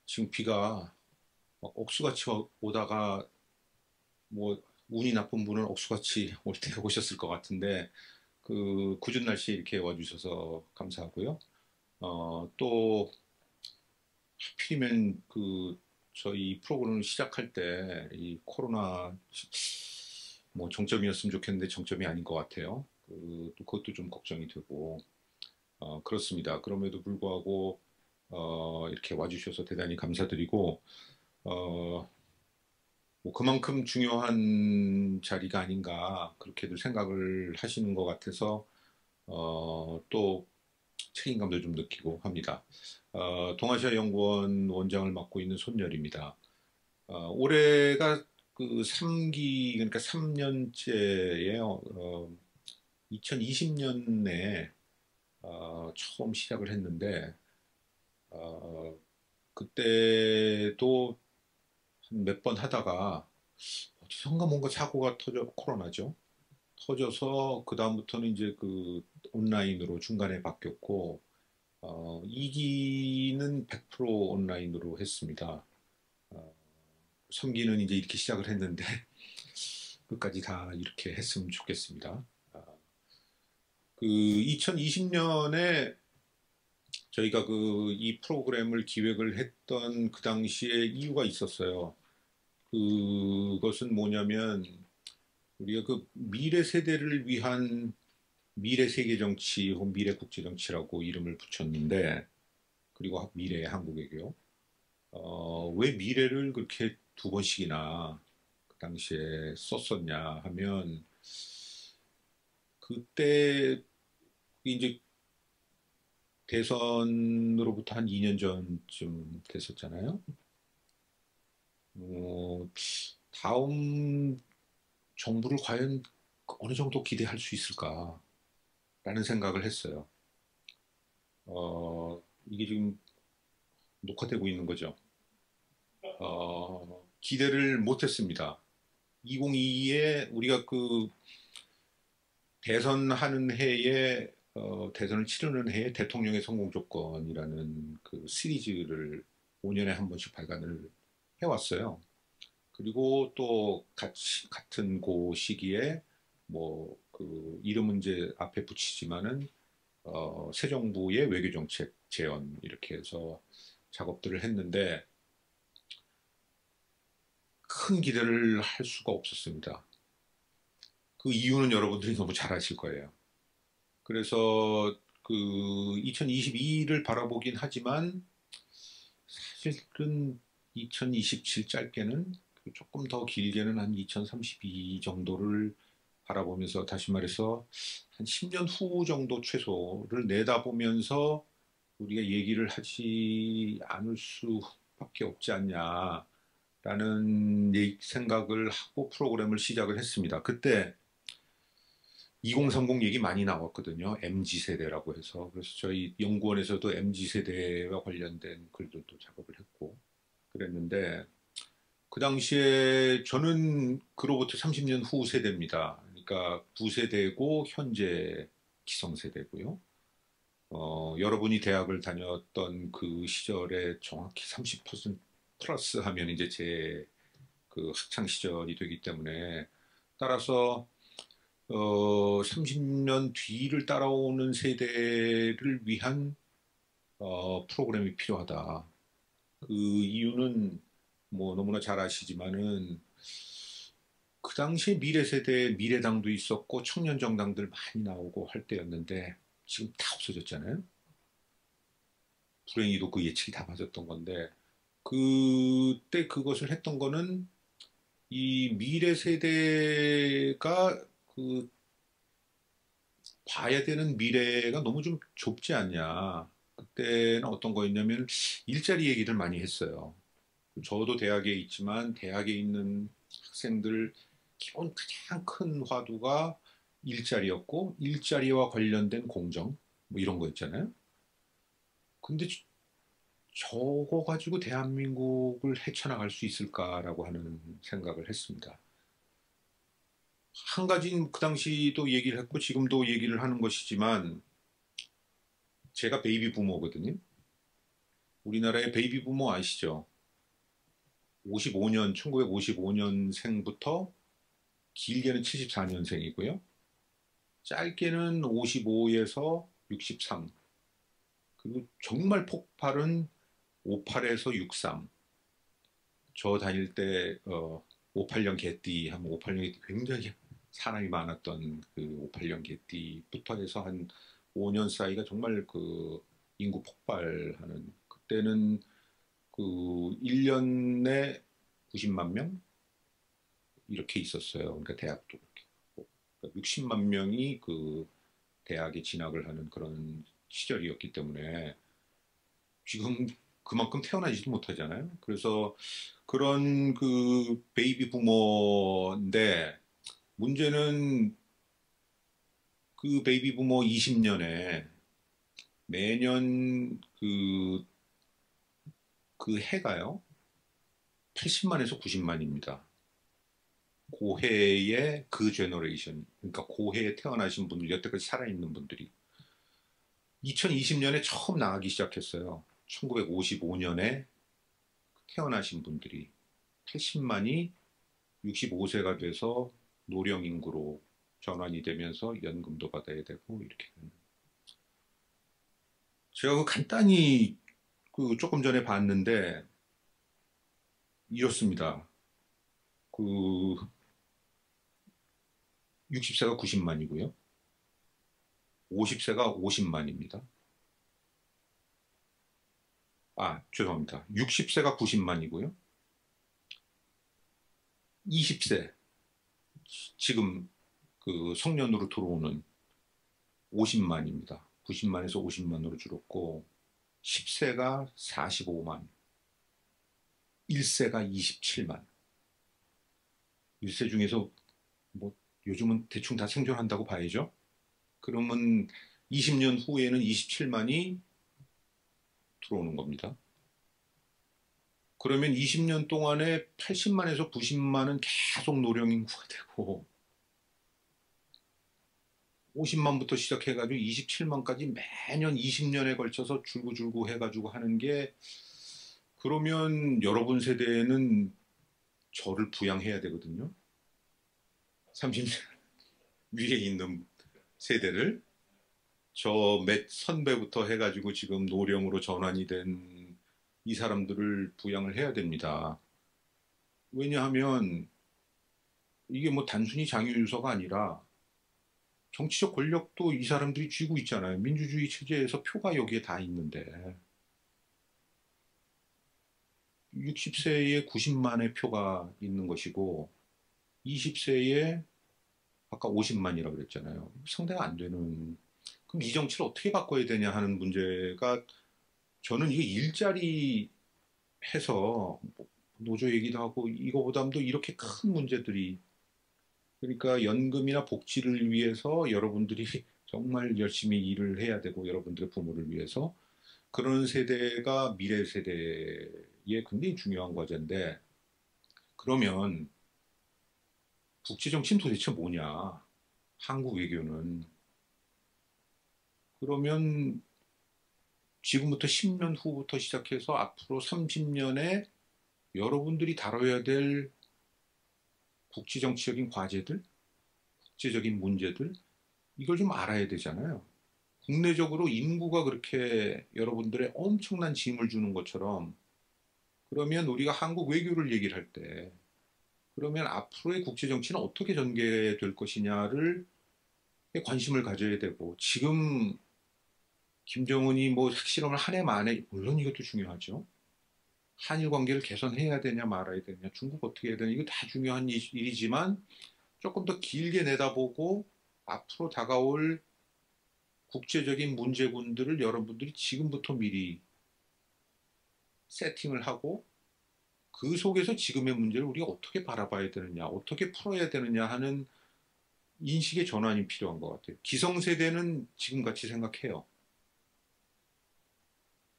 지금 비가 막 억수같이 오다가 뭐 운이 나쁜 분은 억수같이 올 때 오셨을 것 같은데 그 궂은 날씨에 이렇게 와주셔서 감사하고요. 또 하필이면 그 저희 프로그램을 시작할 때 이 코로나 뭐 정점이었으면 좋겠는데 정점이 아닌 것 같아요. 또 그것도 좀 걱정이 되고 그렇습니다. 그럼에도 불구하고 이렇게 와주셔서 대단히 감사드리고 어, 뭐 그만큼 중요한 자리가 아닌가 그렇게들 생각을 하시는 것 같아서 또 책임감도 좀 느끼고 합니다. 동아시아 연구원 원장을 맡고 있는 손열입니다. 올해가 그 3기 그러니까 3년째예요. 2020년에 처음 시작을 했는데 어, 그때도 한 몇 번 하다가 어디선가 뭔가 사고가 코로나죠. 터져서 그다음부터는 이제 그 온라인으로 중간에 바뀌었고 2기는 100% 온라인으로 했습니다. 어, 3기는 이제 이렇게 시작을 했는데 끝까지 다 이렇게 했으면 좋겠습니다. 그 2020년에 저희가 그 이 프로그램을 기획을 했던 그 당시에 이유가 있었어요. 그것은 뭐냐면 우리가 그 미래 세대를 위한 미래 세계 정치 혹은 미래 국제 정치라고 이름을 붙였는데 그리고 미래의 한국외교. 왜 미래를 그렇게 두 번씩이나 그 당시에 썼었냐 하면 그때 이제 대선으로부터 한 2년 전쯤 됐었잖아요. 어, 다음 정부를 과연 어느 정도 기대할 수 있을까라는 생각을 했어요. 이게 지금 녹화되고 있는 거죠. 기대를 못했습니다. 2022에 우리가 그 대선하는 해에 대선을 치르는 해에 대통령의 성공 조건이라는 그 시리즈를 5년에 한 번씩 발간을 해왔어요. 그리고 또 같은 그 시기에 뭐 그 이름은 이제 앞에 붙이지만은 새 정부의 외교정책 재현 이렇게 해서 작업들을 했는데 큰 기대를 할 수가 없었습니다. 그 이유는 여러분들이 너무 잘 아실 거예요. 그래서 그 2022를 바라보긴 하지만 사실은 2027 짧게는 조금 더 길게는 한 2032 정도를 바라보면서 다시 말해서 한 10년 후 정도 최소를 내다보면서 우리가 얘기를 하지 않을 수밖에 없지 않냐라는 생각을 하고 프로그램을 시작을 했습니다. 그때 2030 얘기 많이 나왔거든요. MZ 세대라고 해서. 그래서 저희 연구원에서도 MZ 세대와 관련된 글들도 작업을 했고 그랬는데 그 당시에 저는 그로부터 30년 후 세대입니다. 그러니까 부세대고 현재 기성세대고요. 여러분이 대학을 다녔던 그 시절에 정확히 30% 플러스 하면 이제 제 그 학창 시절이 되기 때문에 따라서 30년 뒤를 따라오는 세대를 위한 프로그램이 필요하다. 그 이유는 뭐 너무나 잘 아시지만은 그 당시에 미래 세대 미래당도 있었고 청년 정당들 많이 나오고 할 때였는데 지금 다 없어졌잖아요. 불행히도 그 예측이 다 맞았던 건데 그때 그것을 했던 거는 이 미래 세대가 그 봐야 되는 미래가 너무 좀 좁지 않냐. 그때는 어떤 거였냐면 일자리 얘기를 많이 했어요. 저도 대학에 있지만 대학에 있는 학생들 기본 가장 큰 화두가 일자리였고 일자리와 관련된 공정 뭐 이런 거 있잖아요. 근데 저거 가지고 대한민국을 헤쳐나갈 수 있을까라고 하는 생각을 했습니다. 한 가지는 그 당시도 얘기를 했고 지금도 얘기를 하는 것이지만 제가 베이비 부모거든요. 우리나라의 베이비 부모 아시죠? 55년, 1955년생부터 길게는 74년생이고요. 짧게는 55에서 63. 그리고 정말 폭발은 58에서 63. 저 다닐 때 58년 개띠 하면 58년이 굉장히 사람이 많았던 그 58년 개띠부터 해서 한 5년 사이가 정말 그 인구 폭발하는 그때는 그 1년에 90만 명 이렇게 있었어요. 그러니까 대학도 그렇게. 그러니까 60만 명이 그 대학에 진학을 하는 그런 시절이었기 때문에 지금 그만큼 태어나지도 못하잖아요. 그래서 그런 그 베이비 부모인데 문제는 그 베이비 부모 20년에 매년 그 해가요. 80만에서 90만입니다. 고해의 그 제너레이션, 그러니까 고해에 태어나신 분들, 여태까지 살아있는 분들이 2020년에 처음 나가기 시작했어요. 1955년에 태어나신 분들이 80만이 65세가 돼서 노령 인구로 전환이 되면서 연금도 받아야 되고 이렇게 되는. 제가 그 간단히 그 조금 전에 봤는데 이렇습니다. 그 60세가 90만이고요. 50세가 50만입니다. 아, 죄송합니다. 60세가 90만이고요. 20세, 지금 그 성년으로 들어오는 50만입니다. 90만에서 50만으로 줄었고, 10세가 45만, 1세가 27만. 1세 중에서 뭐 요즘은 대충 다 생존한다고 봐야죠. 그러면 20년 후에는 27만이 들어오는 겁니다. 그러면 20년 동안에 80만에서 90만은 계속 노령인구가 되고 50만부터 시작해가지고 27만까지 매년 20년에 걸쳐서 줄고줄고 해가지고 하는 게 그러면 여러분 세대에는 저를 부양해야 되거든요. 30년 위에 있는 세대를 저 몇 선배부터 해가지고 지금 노령으로 전환이 된 이 사람들을 부양을 해야 됩니다. 왜냐하면 이게 뭐 단순히 장유유서가 아니라 정치적 권력도 이 사람들이 쥐고 있잖아요. 민주주의 체제에서 표가 여기에 다 있는데 60세에 90만의 표가 있는 것이고 20세에 아까 50만이라고 그랬잖아요. 상대가 안 되는. 그럼 이 정치를 어떻게 바꿔야 되냐 하는 문제가 저는 이게 일자리 해서 뭐 노조 얘기도 하고 이거보다도 이렇게 큰 문제들이 그러니까 연금이나 복지를 위해서 여러분들이 정말 열심히 일을 해야 되고 여러분들의 부모를 위해서 그런 세대가 미래 세대에 굉장히 중요한 과제인데 그러면 국제 정치는 도대체 뭐냐? 한국 외교는 그러면 지금부터 10년 후부터 시작해서 앞으로 30년에 여러분들이 다뤄야 될 국제 정치적인 과제들, 국제적인 문제들 이걸 좀 알아야 되잖아요. 국내적으로 인구가 그렇게 여러분들의 엄청난 짐을 주는 것처럼 그러면 우리가 한국 외교를 얘기를 할 때 그러면 앞으로의 국제 정치는 어떻게 전개될 것이냐를 관심을 가져야 되고 지금 김정은이 뭐 핵실험을 한 해 만에 물론 이것도 중요하죠. 한일 관계를 개선해야 되냐 말아야 되냐 중국 어떻게 해야 되냐 이거 다 중요한 일이지만 조금 더 길게 내다보고 앞으로 다가올 국제적인 문제군들을 여러분들이 지금부터 미리 세팅을 하고 그 속에서 지금의 문제를 우리가 어떻게 바라봐야 되느냐, 어떻게 풀어야 되느냐 하는 인식의 전환이 필요한 것 같아요. 기성세대는 지금같이 생각해요.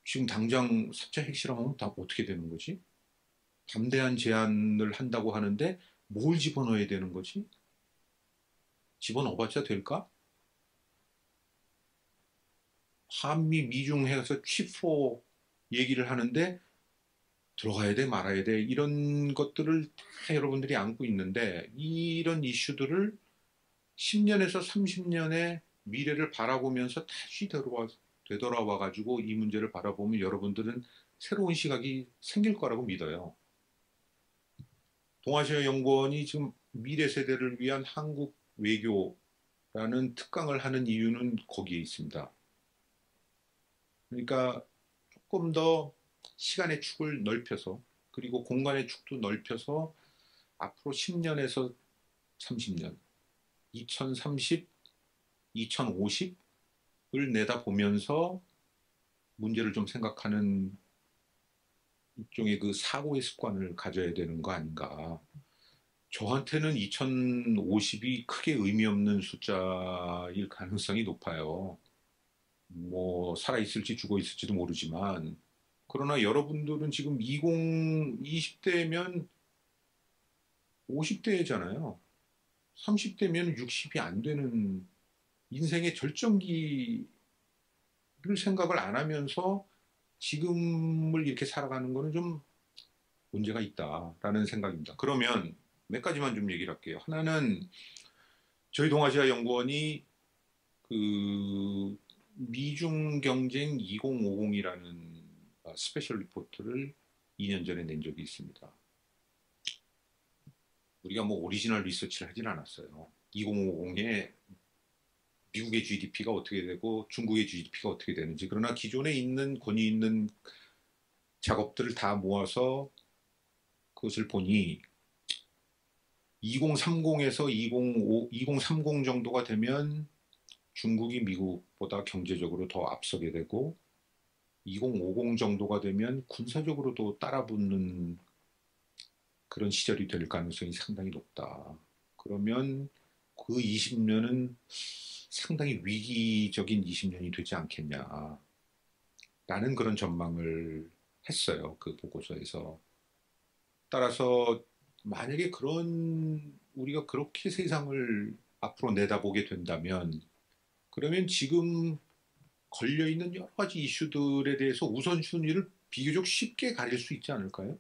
지금 당장 4차 핵실험하면 다 어떻게 되는 거지? 담대한 제안을 한다고 하는데 뭘 집어넣어야 되는 거지? 집어넣어봤자 될까? 한미 미중 해서 취포 얘기를 하는데 들어가야 돼 말아야 돼 이런 것들을 다 여러분들이 안고 있는데 이런 이슈들을 10년에서 30년의 미래를 바라보면서 다시 되돌아와 가지고 이 문제를 바라보면 여러분들은 새로운 시각이 생길 거라고 믿어요. 동아시아 연구원이 지금 미래 세대를 위한 한국 외교라는 특강을 하는 이유는 거기에 있습니다. 그러니까 조금 더 시간의 축을 넓혀서 그리고 공간의 축도 넓혀서 앞으로 10년에서 30년, 2030, 2050을 내다보면서 문제를 좀 생각하는 일종의 그 사고의 습관을 가져야 되는 거 아닌가. 저한테는 2050이 크게 의미 없는 숫자일 가능성이 높아요. 뭐, 살아있을지 죽어 있을지도 모르지만, 그러나 여러분들은 지금 20대면 50대잖아요. 30대면 60이 안 되는 인생의 절정기를 생각을 안 하면서 지금을 이렇게 살아가는 거는 좀 문제가 있다라는 생각입니다. 그러면 몇 가지만 좀 얘기를 할게요. 하나는 저희 동아시아 연구원이 그 미중 경쟁 2050이라는 스페셜 리포트를 2년 전에 낸 적이 있습니다. 우리가 뭐 오리지널 리서치를 하진 않았어요. 2050에 미국의 GDP가 어떻게 되고 중국의 GDP가 어떻게 되는지 그러나 기존에 있는 권위 있는 작업들을 다 모아서 그것을 보니 2030에서 2030 정도가 되면 중국이 미국보다 경제적으로 더 앞서게 되고 2050 정도가 되면 군사적으로도 따라붙는 그런 시절이 될 가능성이 상당히 높다. 그러면 그 20년은 상당히 위기적인 20년이 되지 않겠냐. 라는 그런 전망을 했어요. 그 보고서에서. 따라서 만약에 우리가 그렇게 세상을 앞으로 내다보게 된다면 그러면 지금 걸려있는 여러 가지 이슈들에 대해서 우선순위를 비교적 쉽게 가릴 수 있지 않을까요?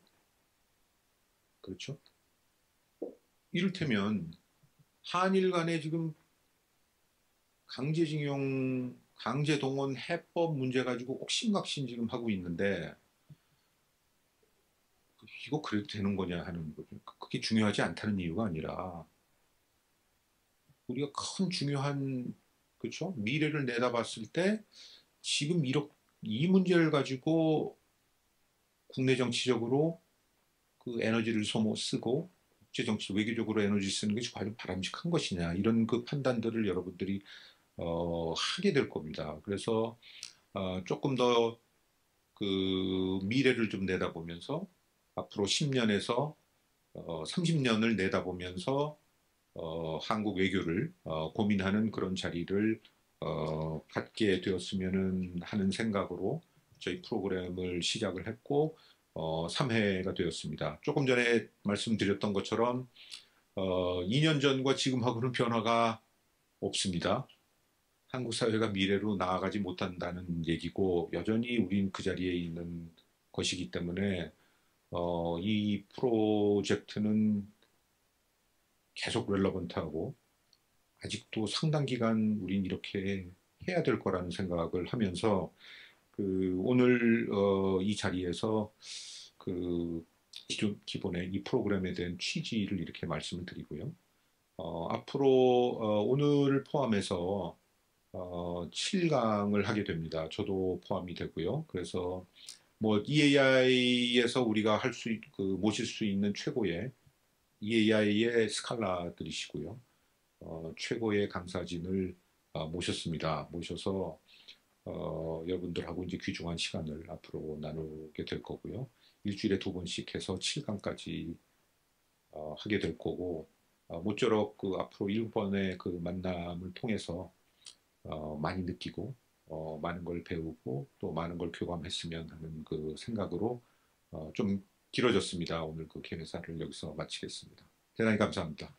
그렇죠? 이를테면 한일 간에 지금 강제징용, 강제동원 해법 문제 가지고 옥신각신 지금 하고 있는데 이거 그래도 되는 거냐 하는 거죠. 그게 중요하지 않다는 이유가 아니라 우리가 큰 중요한 그렇죠? 미래를 내다봤을 때 지금 이 문제를 가지고 국내 정치적으로 그 에너지를 쓰고 국제 정치 외교적으로 에너지 쓰는 것이 과연 바람직한 것이냐 이런 그 판단들을 여러분들이 하게 될 겁니다. 그래서 조금 더 그 미래를 좀 내다보면서 앞으로 10년에서 30년을 내다보면서 한국 외교를 고민하는 그런 자리를 갖게 되었으면 하는 생각으로 저희 프로그램을 시작을 했고 3회가 되었습니다. 조금 전에 말씀드렸던 것처럼 2년 전과 지금하고는 변화가 없습니다. 한국 사회가 미래로 나아가지 못한다는 얘기고 여전히 우린 그 자리에 있는 것이기 때문에 이 프로젝트는 계속 렐러번트하고 아직도 상당 기간 우린 이렇게 해야 될 거라는 생각을 하면서 오늘 이 자리에서 그 기본의 이 프로그램에 대한 취지를 이렇게 말씀을 드리고요. 앞으로 오늘을 포함해서 7강을 하게 됩니다. 저도 포함이 되고요. 그래서 뭐 EAI에서 우리가 모실 수 있는 최고의 EAI의 스칼라들이시고요. 최고의 강사진을 모셨습니다. 모셔서 여러분들하고 이제 귀중한 시간을 앞으로 나누게 될 거고요. 일주일에 2번씩 해서 7강까지 하게 될 거고 모쪼록 그 앞으로 7번의 그 만남을 통해서 많이 느끼고 많은 걸 배우고 또 많은 걸 교감했으면 하는 그 생각으로 좀 길어졌습니다. 오늘 그 개회사를 여기서 마치겠습니다. 대단히 감사합니다.